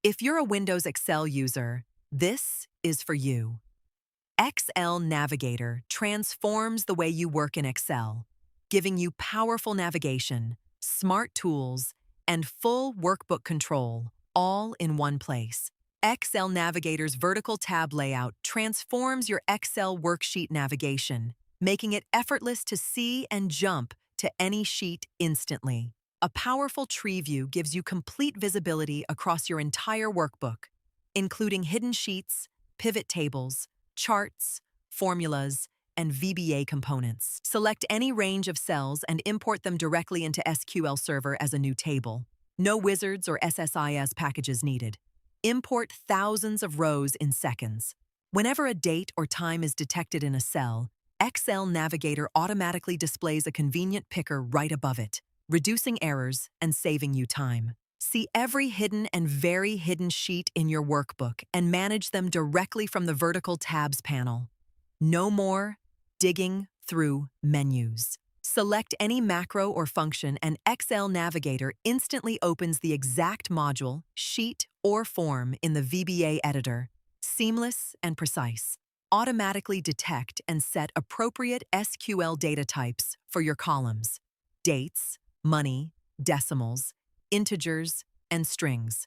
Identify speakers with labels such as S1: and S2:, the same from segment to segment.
S1: If you're a Windows Excel user, this is for you. XLNavigator transforms the way you work in Excel, giving you powerful navigation, smart tools, and full workbook control, all in one place. XLNavigator's vertical tab layout transforms your Excel worksheet navigation, making it effortless to see and jump to any sheet instantly. A powerful tree view gives you complete visibility across your entire workbook, including hidden sheets, pivot tables, charts, formulas, and VBA components. Select any range of cells and import them directly into SQL Server as a new table. No wizards or SSIS packages needed. Import thousands of rows in seconds. Whenever a date or time is detected in a cell, XLNavigator automatically displays a convenient picker right above it, reducing errors and saving you time. See every hidden and very hidden sheet in your workbook and manage them directly from the vertical tabs panel. No more digging through menus. Select any macro or function and XLNavigator instantly opens the exact module, sheet, or form in the VBA editor. Seamless and precise. Automatically detect and set appropriate SQL data types for your columns: dates, money, decimals, integers, and strings.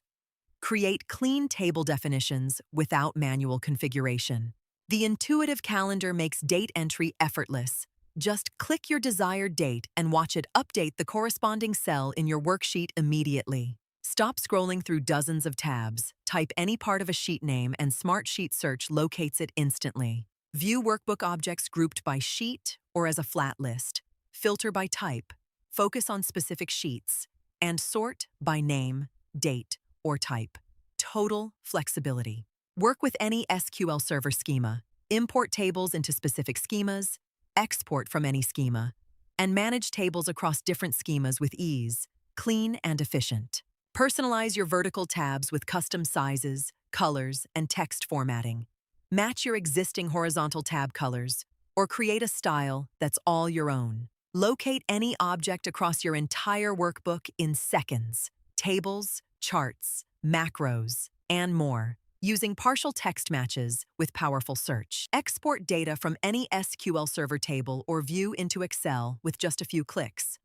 S1: Create clean table definitions without manual configuration. The intuitive calendar makes date entry effortless. Just click your desired date and watch it update the corresponding cell in your worksheet immediately. Stop scrolling through dozens of tabs. Type any part of a sheet name and Smart Sheet Search locates it instantly. View workbook objects grouped by sheet or as a flat list. Filter by type. Focus on specific sheets. And sort by name, date, or type. Total flexibility. Work with any SQL Server schema. Import tables into specific schemas, export from any schema, and manage tables across different schemas with ease, clean and efficient. Personalize your vertical tabs with custom sizes, colors, and text formatting. Match your existing horizontal tab colors, or create a style that's all your own. Locate any object across your entire workbook in seconds. Tables, charts, macros, and more, using partial text matches with powerful search. Export data from any SQL Server table or view into Excel with just a few clicks.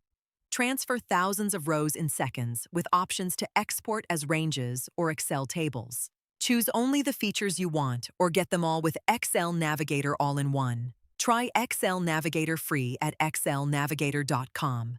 S1: Transfer thousands of rows in seconds with options to export as ranges or Excel tables. Choose only the features you want or get them all with XLNavigator all-in-one. Try XLNavigator free at xlnavigator.com.